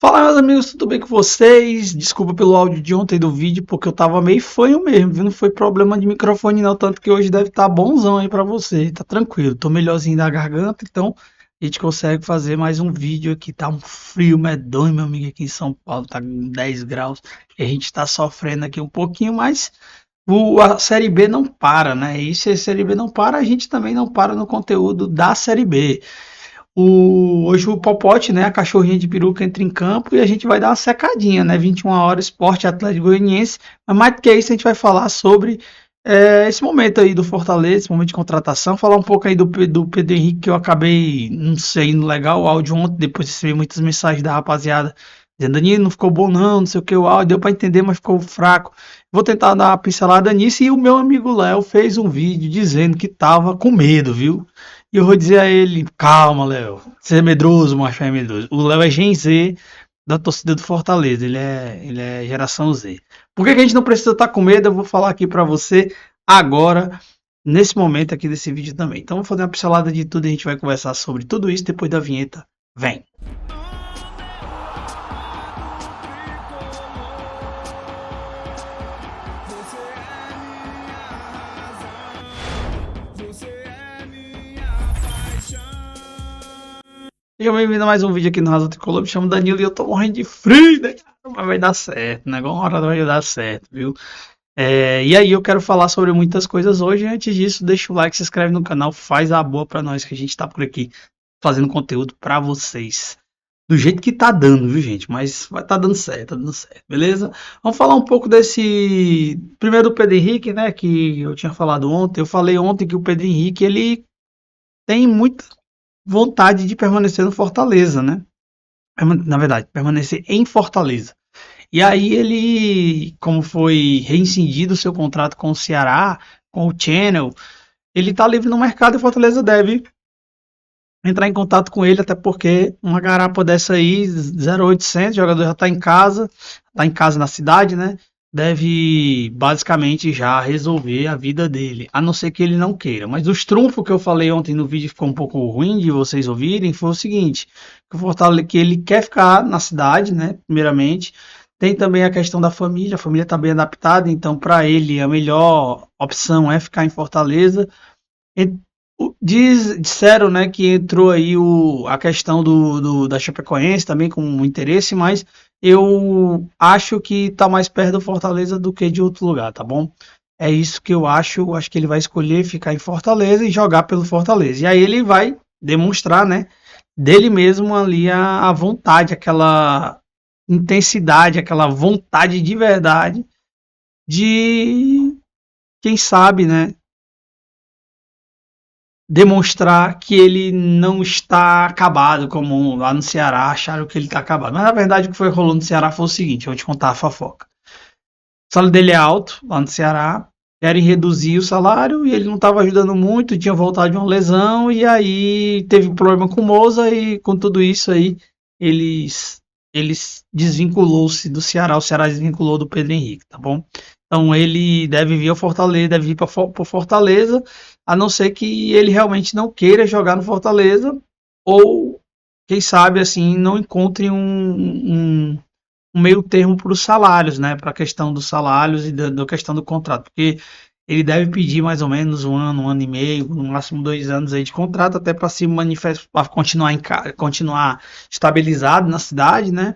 Fala, meus amigos, tudo bem com vocês? Desculpa pelo áudio de ontem do vídeo, porque eu tava meio fanho mesmo, viu? Não foi problema de microfone não, tanto que hoje deve estar bonzão aí pra você, tá tranquilo. Tô melhorzinho da garganta, então a gente consegue fazer mais um vídeo aqui. Tá um frio medonho, meu amigo, aqui em São Paulo, tá com 10 graus, e a gente tá sofrendo aqui um pouquinho, mas a Série B não para, né? E se a Série B não para, a gente também não para no conteúdo da Série B. Hoje o Popote, né, a cachorrinha de peruca, entra em campo e a gente vai dar uma secadinha, né? 21 horas, Sport Atlético Goianiense. Mas mais do que isso, a gente vai falar sobre esse momento aí do Fortaleza, esse momento de contratação. Falar um pouco aí do Pedro Henrique, que eu acabei, não sei, indo legal o áudio ontem, depois de receber muitas mensagens da rapaziada dizendo: Danilo, não ficou bom não sei o que, o áudio deu para entender, mas ficou fraco. Vou tentar dar uma pincelada nisso. E o meu amigo Léo fez um vídeo dizendo que tava com medo, viu? E eu vou dizer a ele: calma, Léo. Você é medroso, macho, é medroso. O Léo é Gen Z da torcida do Fortaleza. Ele é geração Z. Por que a gente não precisa estar com medo? Eu vou falar aqui pra você agora, nesse momento aqui desse vídeo também. Então vou fazer uma pincelada de tudo e a gente vai conversar sobre tudo isso depois da vinheta. Vem! Seja bem-vindo a mais um vídeo aqui no Razão Tricolor. Me chamo Danilo e eu tô morrendo de frio, né, cara? Mas vai dar certo, né? Alguma hora vai dar certo, viu? E aí eu quero falar sobre muitas coisas hoje. Antes disso, deixa o like, se inscreve no canal, faz a boa pra nós que a gente tá por aqui fazendo conteúdo pra vocês. Do jeito que tá dando, viu, gente? Mas vai tá dando certo, beleza? Vamos falar um pouco desse... Primeiro do Pedro Henrique, né, que eu tinha falado ontem. Eu falei ontem que o Pedro Henrique, ele tem muita vontade de permanecer no Fortaleza, né? Na verdade, permanecer em Fortaleza. E aí ele, como foi reincindido o seu contrato com o Ceará, com o Channel, ele tá livre no mercado e o Fortaleza deve entrar em contato com ele, até porque uma garapa dessa aí, 0800, o jogador já tá em casa na cidade, né? Deve basicamente já resolver a vida dele, a não ser que ele não queira. Mas os trunfos que eu falei ontem no vídeo ficou um pouco ruim de vocês ouvirem, foi o seguinte: que o Fortaleza, que ele quer ficar na cidade, né? Primeiramente, tem também a questão da família, a família está bem adaptada, então para ele a melhor opção é ficar em Fortaleza. E disseram, né, que entrou aí a questão da Chapecoense também com um interesse, mas eu acho que tá mais perto do Fortaleza do que de outro lugar, tá bom? É isso que eu acho. Acho que ele vai escolher ficar em Fortaleza e jogar pelo Fortaleza. E aí ele vai demonstrar, né, dele mesmo ali a vontade, aquela intensidade, aquela vontade de verdade de, quem sabe, né, demonstrar que ele não está acabado, como lá no Ceará acharam que ele está acabado. Mas na verdade o que foi rolando no Ceará foi o seguinte: eu vou te contar a fofoca. O salário dele é alto lá no Ceará, querem reduzir o salário e ele não estava ajudando muito, tinha voltado de uma lesão e aí teve um problema com o Moza e com tudo isso aí eles desvinculou-se do Ceará, o Ceará desvinculou do Pedro Henrique, tá bom? Então ele deve vir ao Fortaleza, deve vir para Fortaleza, a não ser que ele realmente não queira jogar no Fortaleza, ou quem sabe assim não encontre um meio termo para os salários, né? Para a questão dos salários e da questão do contrato, porque ele deve pedir mais ou menos um ano e meio, no máximo 2 anos aí de contrato, até para se manifestar, para continuar estabilizado na cidade, né?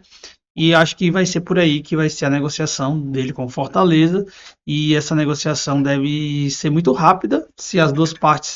E acho que vai ser por aí que vai ser a negociação dele com Fortaleza. E essa negociação deve ser muito rápida, se as duas partes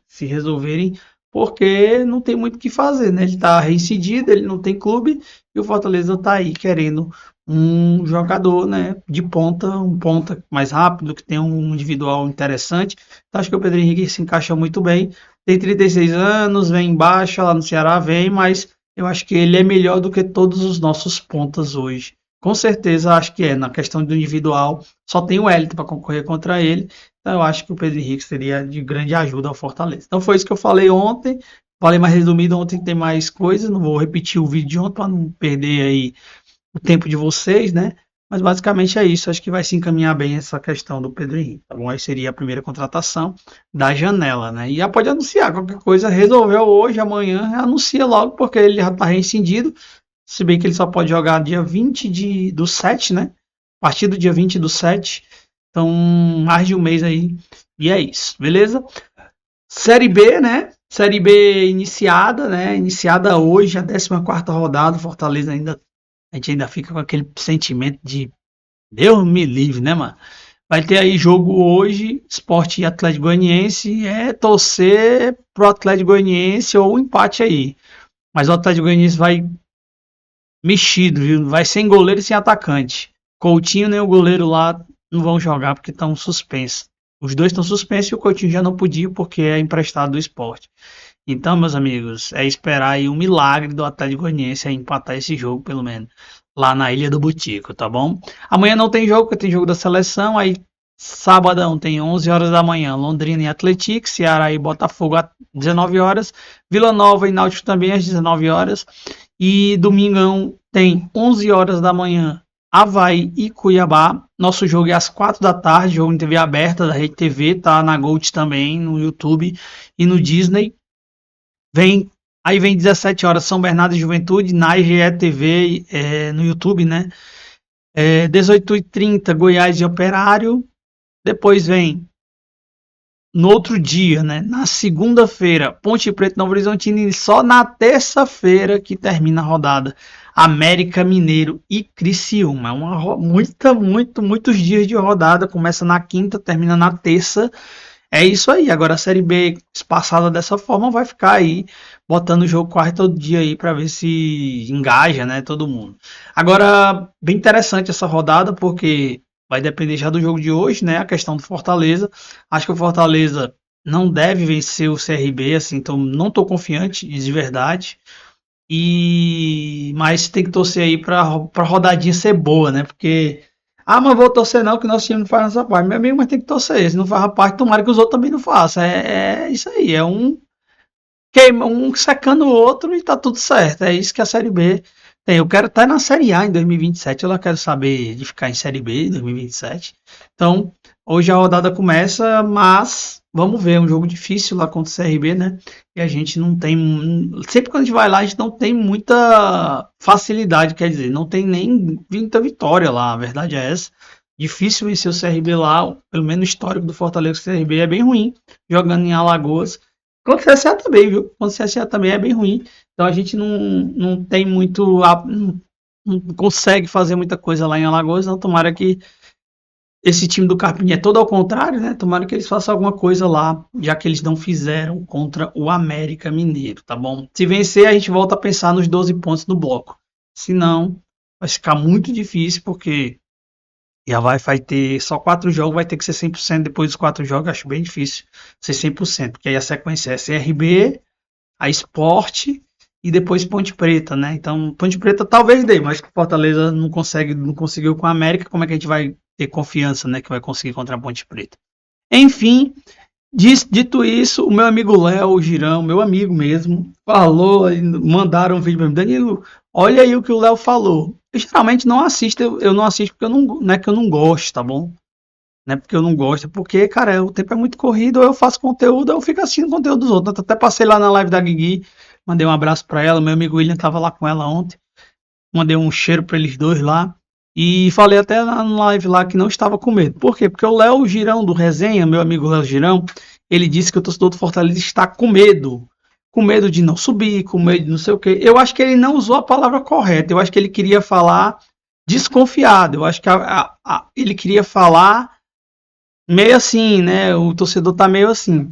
se resolverem, porque não tem muito o que fazer, né? Ele está reincidido, ele não tem clube, e o Fortaleza está aí querendo um jogador, né, de ponta, um ponta mais rápido, que tem um individual interessante. Então, acho que o Pedro Henrique se encaixa muito bem. Tem 36 anos, vem em baixa lá no Ceará, vem, mas eu acho que ele é melhor do que todos os nossos pontas hoje. Com certeza, acho que é. Na questão do individual, só tem o Wellington para concorrer contra ele. Então, eu acho que o Pedro Henrique seria de grande ajuda ao Fortaleza. Então, foi isso que eu falei ontem. Falei mais resumido ontem, tem mais coisas. Não vou repetir o vídeo de ontem para não perder aí o tempo de vocês, né? Mas basicamente é isso. Acho que vai se encaminhar bem essa questão do Pedro Henrique, tá bom? Aí seria a primeira contratação da janela, né? E já pode anunciar qualquer coisa. Resolveu hoje, amanhã, anuncia logo, porque ele já está rescindido. Se bem que ele só pode jogar dia 20 do 7, né? A partir do dia 20 do 7. Então, mais de um mês aí. E é isso, beleza? Série B, né? Série B iniciada, né? Iniciada hoje, a 14ª rodada. Fortaleza ainda, a gente ainda fica com aquele sentimento de Deus me livre, né, mano? Vai ter aí jogo hoje, Sport e Atlético Goianiense. É torcer pro Atlético Goianiense ou o empate aí. Mas o Atlético Goianiense vai mexido, viu? Vai sem goleiro e sem atacante. Coutinho nem o goleiro lá não vão jogar porque estão suspensos. Os dois estão suspensos e o Coutinho já não podia porque é emprestado do Sport. Então, meus amigos, é esperar aí um milagre do Atlético Goianiense a empatar esse jogo, pelo menos, lá na Ilha do Butico, tá bom? Amanhã não tem jogo, porque tem jogo da seleção, aí sabadão tem 11 horas da manhã, Londrina e Atlético, Ceará e Botafogo às 19 horas, Vila Nova e Náutico também às 19 horas, e domingão tem 11 horas da manhã, Avaí e Cuiabá. Nosso jogo é às 4 da tarde, jogo em TV aberta da Rede TV, tá na Gold também, no YouTube e no Disney. Aí vem 17 horas São Bernardo e Juventude, na IGE TV, no YouTube, né? 18h30 Goiás e Operário. Depois vem no outro dia, né? Na segunda-feira, Ponte Preta e Novo Horizontino. E só na terça-feira que termina a rodada, América Mineiro e Criciúma. É muitos dias de rodada. Começa na quinta, termina na terça. É isso aí. Agora a Série B espaçada dessa forma vai ficar aí botando o jogo quase todo dia aí para ver se engaja, né, todo mundo. Agora, bem interessante essa rodada porque vai depender já do jogo de hoje, né, a questão do Fortaleza. Acho que o Fortaleza não deve vencer o CRB, assim, então não tô confiante de verdade. Mas tem que torcer aí para rodadinha ser boa, né? Porque mas vou torcer não, que nosso time não faz essa parte. Meu amigo, mas tem que torcer. Se não faz a parte, tomara que os outros também não façam. É isso aí. É um secando o outro e tá tudo certo. É isso que a Série B tem. Eu quero estar na Série A em 2027. Eu não quero saber de ficar em Série B em 2027. Então, hoje a rodada começa, mas vamos ver. É um jogo difícil lá contra o CRB, né? E a gente não tem. Sempre quando a gente vai lá, a gente não tem muita facilidade, quer dizer, não tem nem muita vitória lá. A verdade é essa. Difícil vencer o CRB lá, pelo menos o histórico do Fortaleza, o CRB é bem ruim, jogando em Alagoas. Contra o CSA também, viu? Contra o CSA também é bem ruim. Então a gente não tem muito. Não consegue fazer muita coisa lá em Alagoas. Não, tomara que esse time do Carpini é todo ao contrário, né? Tomara que eles façam alguma coisa lá, já que eles não fizeram contra o América Mineiro, tá bom? Se vencer, a gente volta a pensar nos 12 pontos do bloco. Se não, vai ficar muito difícil, porque já vai ter só 4 jogos, vai ter que ser 100% depois dos 4 jogos. Acho bem difícil ser 100%, porque aí a sequência é CRB, a Sport e depois Ponte Preta, né? Então, Ponte Preta talvez dê, mas Fortaleza não conseguiu com a América. Como é que a gente vai ter confiança, né, que vai conseguir contra a Ponte Preta? Enfim, dito isso, o meu amigo Léo Girão, meu amigo mesmo, falou, mandaram um vídeo pra mim. Danilo, olha aí o que o Léo falou. Eu geralmente não assisto, eu não assisto porque não é que eu não gosto, tá bom? Não é porque eu não gosto, é porque, cara, o tempo é muito corrido, ou eu faço conteúdo, ou eu fico assistindo conteúdo dos outros. Eu até passei lá na live da Guigui, mandei um abraço pra ela, meu amigo William tava lá com ela ontem, mandei um cheiro pra eles dois lá, e falei até na live lá que não estava com medo. Por quê? Porque o Léo Girão do Resenha, meu amigo Léo Girão, ele disse que o torcedor do Fortaleza está com medo de não subir, com medo de não sei o quê. Eu acho que ele não usou a palavra correta, eu acho que ele queria falar desconfiado, eu acho que ele queria falar meio assim, né? O torcedor tá meio assim.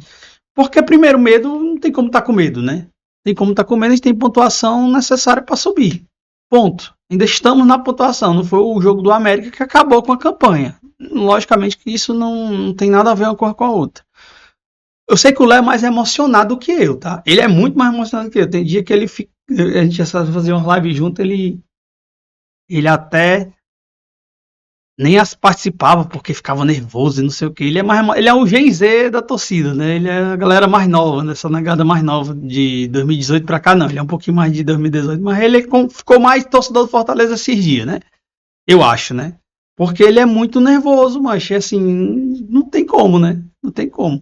Porque primeiro medo não tem como tá com medo, né? Tem como tá com medo, a gente tem pontuação necessária para subir. Ponto. Ainda estamos na pontuação. Não foi o jogo do América que acabou com a campanha. Logicamente que isso não tem nada a ver uma coisa com a outra. Eu sei que o Léo é mais emocionado do que eu, tá? Ele é muito mais emocionado do que eu. Tem dia que ele fica. A gente já fazia uma live junto, ele até nem as participava porque ficava nervoso e não sei o que. Ele é o Gen Z da torcida, né? Ele é a galera mais nova, nessa negada mais nova de 2018 pra cá, não. Ele é um pouquinho mais de 2018, mas ele ficou mais torcedor do Fortaleza esses dias, né? Eu acho, né? Porque ele é muito nervoso, mas assim, não tem como, né? Não tem como.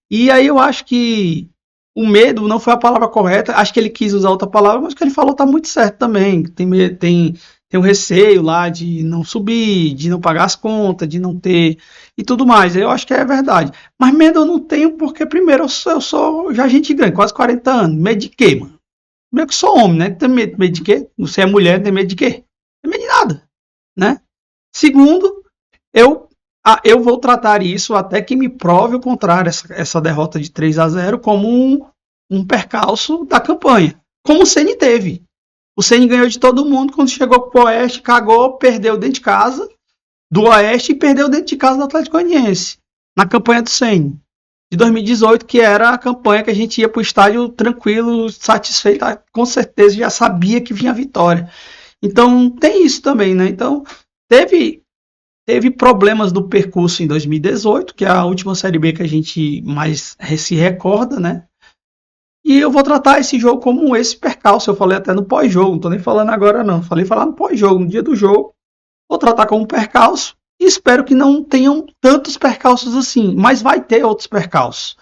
E aí eu acho que o medo não foi a palavra correta, acho que ele quis usar outra palavra, mas o que ele falou tá muito certo também. Tem um receio lá de não subir, de não pagar as contas, de não ter e tudo mais. Eu acho que é verdade. Mas medo eu não tenho porque, primeiro, eu sou já gente grande, quase 40 anos. Medo de quê, mano? Primeiro que sou homem, né? Tem medo de quê? Você é mulher, não tem medo de quê? Não tem medo de nada, né? Segundo, eu, eu vou tratar isso até que me prove o contrário, essa derrota de 3-0 como um percalço da campanha. Como o Ceni teve. O Ceni ganhou de todo mundo quando chegou pro Oeste, cagou, perdeu dentro de casa do Oeste e perdeu dentro de casa do Atlético Goianiense. Na campanha do Ceni. De 2018, que era a campanha que a gente ia pro estádio tranquilo, satisfeito, com certeza já sabia que vinha a vitória. Então tem isso também, né? Então teve problemas do percurso em 2018, que é a última Série B que a gente mais se recorda, né? E eu vou tratar esse jogo como esse percalço. Eu falei até no pós-jogo, não tô nem falando agora não. Falei falar no pós-jogo, no dia do jogo. Vou tratar como percalço e espero que não tenham tantos percalços assim, mas vai ter outros percalços.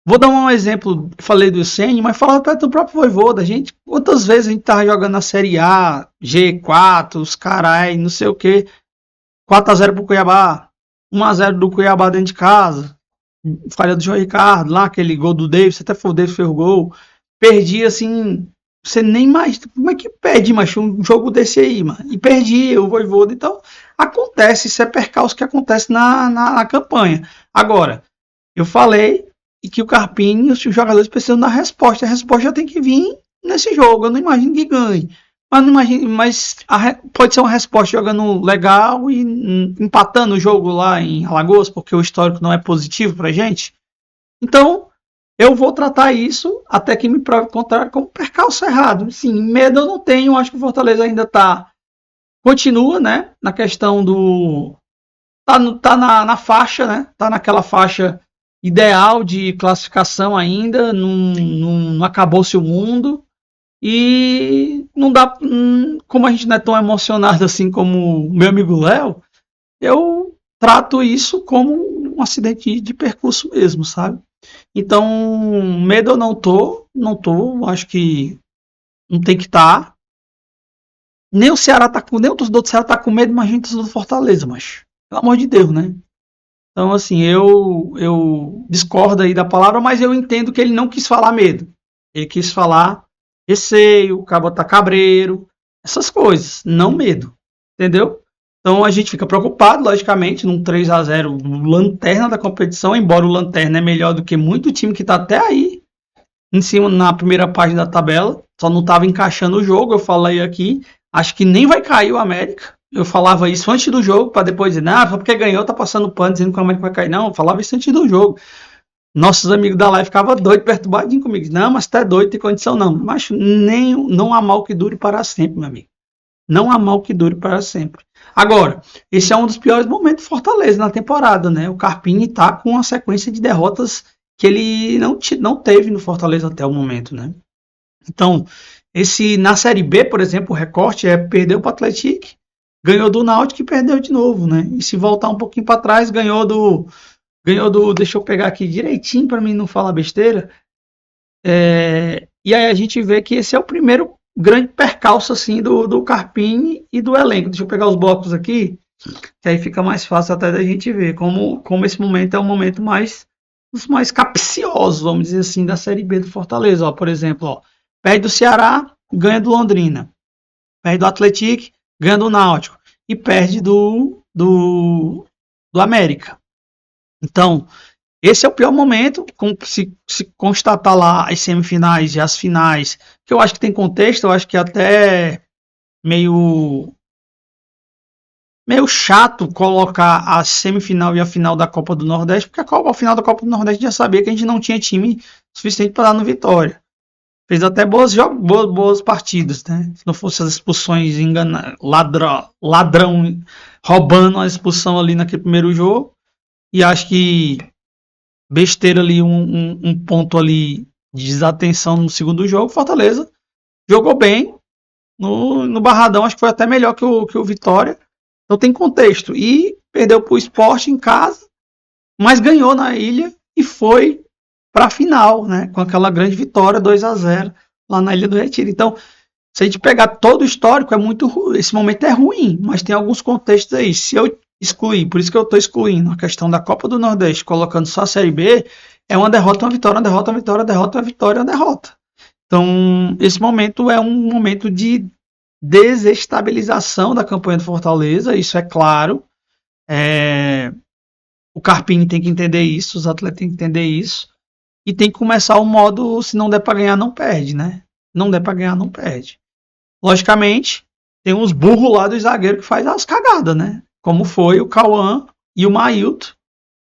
Vou dar um exemplo, falei do Ceni, mas falar até do próprio Vojvoda. Gente, quantas vezes a gente tava jogando na Série A, G4, os carai, não sei o que, 4-0 pro Cuiabá, 1-0 do Cuiabá dentro de casa, falha do João Ricardo, lá aquele gol do Davis, até foi o Davis que fez o gol. Perdi assim, você nem mais. Como é que perde, macho, um jogo desse aí, mano? E perdi o Vojvoda. Então, acontece, isso é percalço que acontece na campanha. Agora, eu falei que o Carpini e os jogadores precisam dar resposta. A resposta já tem que vir nesse jogo. Eu não imagino que ganhe. Mas, não imagino, mas pode ser uma resposta jogando legal e empatando o jogo lá em Alagoas, porque o histórico não é positivo pra gente. Então, eu vou tratar isso até que me prove o contrário como percalço errado. Sim, medo eu não tenho. Acho que o Fortaleza ainda continua, né? Na questão do. Tá na faixa, né? Tá naquela faixa ideal de classificação ainda. Não acabou-se o mundo. E não dá. Como a gente não é tão emocionado assim como o meu amigo Léo, eu trato isso como um acidente de percurso mesmo, sabe? Então, medo eu não tô, acho que não tem que estar. Nem o Ceará tá com, nem o torcedor do Ceará tá com medo, mas a gente torcedor do Fortaleza, mas pelo amor de Deus, né? Então, assim, eu discordo aí da palavra, mas eu entendo que ele não quis falar medo. Ele quis falar receio, o cabo tá cabreiro, essas coisas, não medo, entendeu? Então a gente fica preocupado, logicamente, num 3-0, lanterna da competição, embora o lanterna é melhor do que muito time que tá até aí, em cima, na primeira página da tabela, só não tava encaixando o jogo, eu falei aqui, acho que nem vai cair o América. Eu falava isso antes do jogo, para depois dizer, não, só porque ganhou, tá passando pano, dizendo que o América vai cair. Não, eu falava isso antes do jogo. Nossos amigos da live ficavam doidos, perturbadinhos comigo. Não, mas tá doido, tem condição não. Mas não há mal que dure para sempre, meu amigo. Não há mal que dure para sempre. Agora, esse é um dos piores momentos do Fortaleza na temporada, né? O Carpini tá com uma sequência de derrotas que ele não teve no Fortaleza até o momento, né? Então, na Série B, por exemplo, o recorte é perdeu para o Atlético, ganhou do Náutico e perdeu de novo, né? E se voltar um pouquinho para trás, ganhou do, deixa eu pegar aqui direitinho para mim não falar besteira. E aí a gente vê que esse é o primeiro grande percalço assim do Carpini e do elenco. Deixa eu pegar os blocos aqui, que aí fica mais fácil até da gente ver como esse momento é o momento dos mais capciosos, vamos dizer assim, da Série B do Fortaleza. Ó, por exemplo, ó, perde do Ceará, ganha do Londrina. Perde do Atlético, ganha do Náutico. E perde do América. Então, esse é o pior momento, se constatar lá as semifinais e as finais, que eu acho que tem contexto, eu acho que é até meio chato colocar a semifinal e a final da Copa do Nordeste, porque a final da Copa do Nordeste já sabia que a gente não tinha time suficiente para dar no Vitória. Fez até boas partidas, né? Se não fosse as expulsões, ladrão roubando a expulsão ali naquele primeiro jogo. E acho que besteira ali, um ponto ali de desatenção no segundo jogo. Fortaleza jogou bem no Barradão, acho que foi até melhor que o Vitória. Então tem contexto. E perdeu para o Sport em casa, mas ganhou na ilha e foi para a final, né? Com aquela grande vitória 2-0 lá na Ilha do Retiro. Então, se a gente pegar todo o histórico, esse momento é ruim, mas tem alguns contextos aí. Se eu excluir, por isso que eu estou excluindo a questão da Copa do Nordeste, colocando só a Série B, é uma derrota, uma vitória, uma derrota, uma vitória, uma derrota, uma vitória, uma derrota. Então, esse momento é um momento de desestabilização da campanha do Fortaleza, isso é claro. O Carpini tem que entender isso, os atletas têm que entender isso. E tem que começar o modo, se não der para ganhar, não perde, né? Não der para ganhar, não perde. Logicamente, tem uns burros lá do zagueiro que faz as cagadas, né? Como foi o Cauã e o Mailton,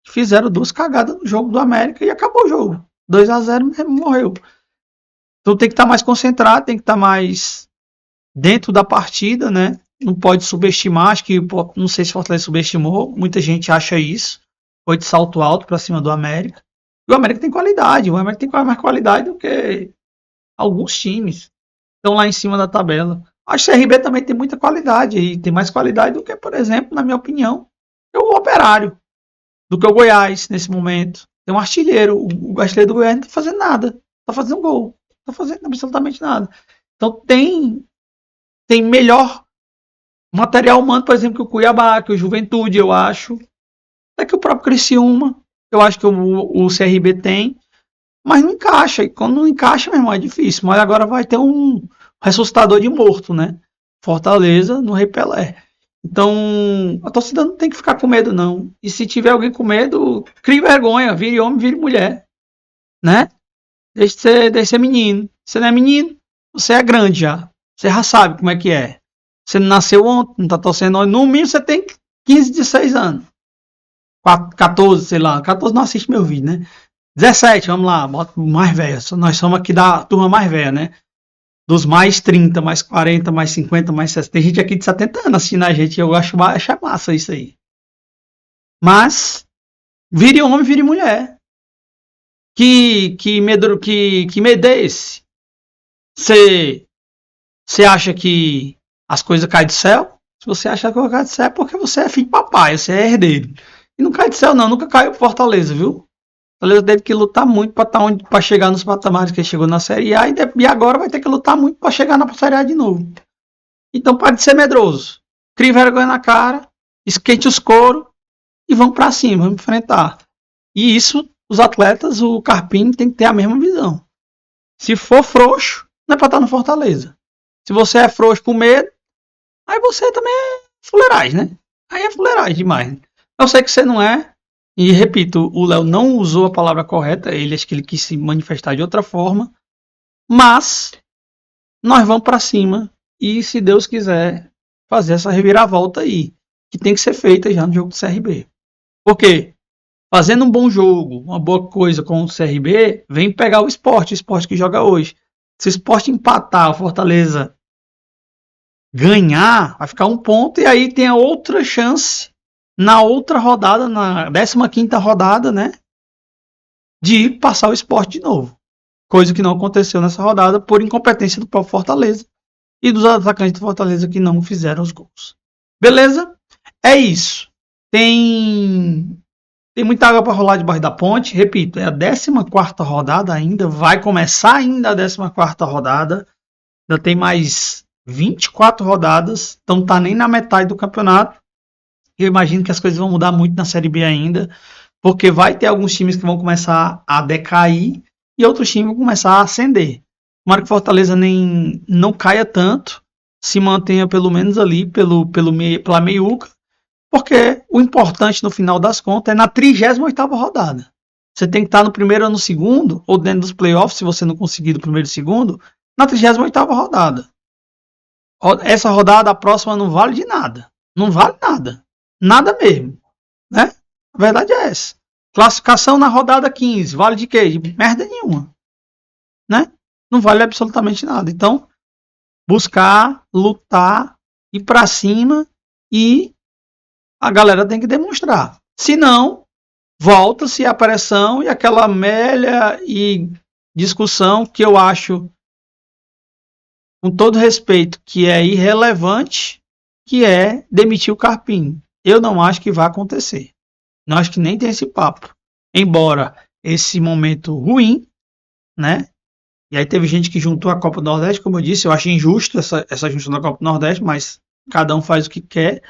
que fizeram 2 cagadas no jogo do América e acabou o jogo. 2-0 mesmo, morreu. Então tem que estar mais concentrado, tem que estar mais dentro da partida, né? Não pode subestimar, acho que, não sei se o Fortaleza subestimou, muita gente acha isso. Foi de salto alto para cima do América. E o América tem qualidade, o América tem mais qualidade do que alguns times estão lá em cima da tabela. Acho que o CRB também tem muita qualidade e tem mais qualidade do que, por exemplo, na minha opinião, o Operário, do que o Goiás nesse momento. Tem um artilheiro, o artilheiro do Goiás não está fazendo nada, está fazendo gol, não está fazendo absolutamente nada. Então tem melhor material humano, por exemplo, que o Cuiabá, que o Juventude, eu acho. Até que o próprio Criciúma, eu acho que o CRB tem, mas não encaixa. E quando não encaixa, meu irmão, é difícil. Mas agora vai ter um ressuscitador de morto, né? Fortaleza no Rei Pelé. Então, a torcida não tem que ficar com medo, não. E se tiver alguém com medo, crie vergonha, vire homem, vire mulher, né? Deixe de ser menino. Você não é menino, você é grande já. Você já sabe como é que é. Você não nasceu ontem, não tá torcendo ontem. No mínimo você tem 15, 16 anos. 14, sei lá. 14 não assiste meu vídeo, né? 17, vamos lá, bota mais velho. Nós somos aqui da turma mais velha, né? Dos mais 30, mais 40, mais 50, mais 60. Tem gente aqui de 70 anos assistindo a gente. Eu acho massa isso aí. Mas, vire homem, vire mulher. Que medo é esse? Você acha que as coisas caem do céu? Se você acha que a coisa cai do céu é porque você é filho de papai, você é herdeiro. E não cai do céu não, nunca caiu pro Fortaleza, viu? Fortaleza teve que lutar muito para chegar nos patamares que ele chegou na Série A e agora vai ter que lutar muito para chegar na Série A de novo. Então pare de ser medroso. Crie vergonha na cara, esquente os coros e vamos para cima, vamos enfrentar. E isso, os atletas, o Carpini tem que ter a mesma visão. Se for frouxo, não é para estar no Fortaleza. Se você é frouxo por medo, aí você também é fuleiragem, né? Aí é fuleiragem demais. Eu sei que você não é. E repito, o Léo não usou a palavra correta. Acho que ele quis se manifestar de outra forma. Mas nós vamos para cima. E se Deus quiser fazer essa reviravolta aí, que tem que ser feita já no jogo do CRB. Por quê? Fazendo um bom jogo, uma boa coisa com o CRB, vem pegar o esporte que joga hoje. Se o esporte empatar, o Fortaleza ganhar, vai ficar 1 ponto e aí tem a outra chance na outra rodada, na 15ª rodada, né, de passar o esporte de novo. Coisa que não aconteceu nessa rodada por incompetência do próprio Fortaleza e dos atacantes do Fortaleza que não fizeram os gols. Beleza? É isso. Tem muita água para rolar debaixo da ponte. Repito, é a 14ª rodada ainda. Vai começar ainda a 14ª rodada. Ainda tem mais 24 rodadas. Então não tá nem na metade do campeonato. Eu imagino que as coisas vão mudar muito na Série B ainda. Porque vai ter alguns times que vão começar a decair. E outros times vão começar a ascender. Tomara que Fortaleza não caia tanto. Se mantenha pelo menos ali pela meiuca. Porque o importante no final das contas é na 38ª rodada. Você tem que estar no primeiro ou no segundo, ou dentro dos playoffs, se você não conseguir do primeiro e segundo, na 38ª rodada. Essa rodada, a próxima, não vale de nada. Não vale nada. Nada mesmo. Né? A verdade é essa. Classificação na rodada 15, vale de quê? De merda nenhuma. Né? Não vale absolutamente nada. Então, buscar, lutar, ir pra cima e a galera tem que demonstrar. Se não, volta-se a pressão e aquela velha e discussão que eu acho, com todo respeito, que é irrelevante, que é demitir o Carpini. Eu não acho que vai acontecer. Não acho que nem tem esse papo. Embora esse momento ruim, né? E aí teve gente que juntou a Copa do Nordeste, como eu disse, eu achei injusto essa junção da Copa do Nordeste, mas cada um faz o que quer.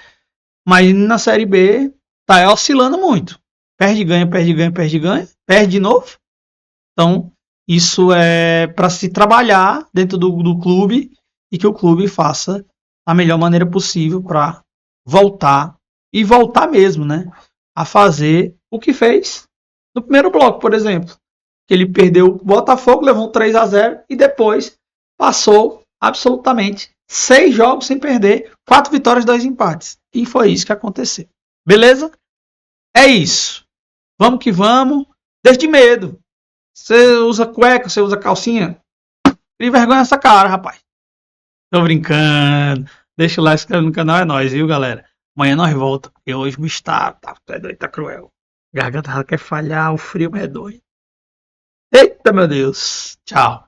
Mas na Série B tá oscilando muito. Perde, ganha, perde, ganha, perde, ganha, perde de novo. Então, isso é para se trabalhar dentro do clube e que o clube faça a melhor maneira possível para voltar e voltar mesmo, né? A fazer o que fez no primeiro bloco, por exemplo. Que ele perdeu o Botafogo, levou um 3-0 e depois passou absolutamente 6 jogos sem perder, 4 vitórias, 2 empates. E foi isso que aconteceu. Beleza? É isso. Vamos que vamos. Desde medo. Você usa cueca, você usa calcinha? Crie vergonha nessa cara, rapaz. Tô brincando. Deixa o like, se inscreve no canal, é nóis, viu, galera? Amanhã nós volta. E hoje o bicho tá doido, tá cruel. Garganta quer falhar, o frio é doido. Eita, meu Deus. Tchau.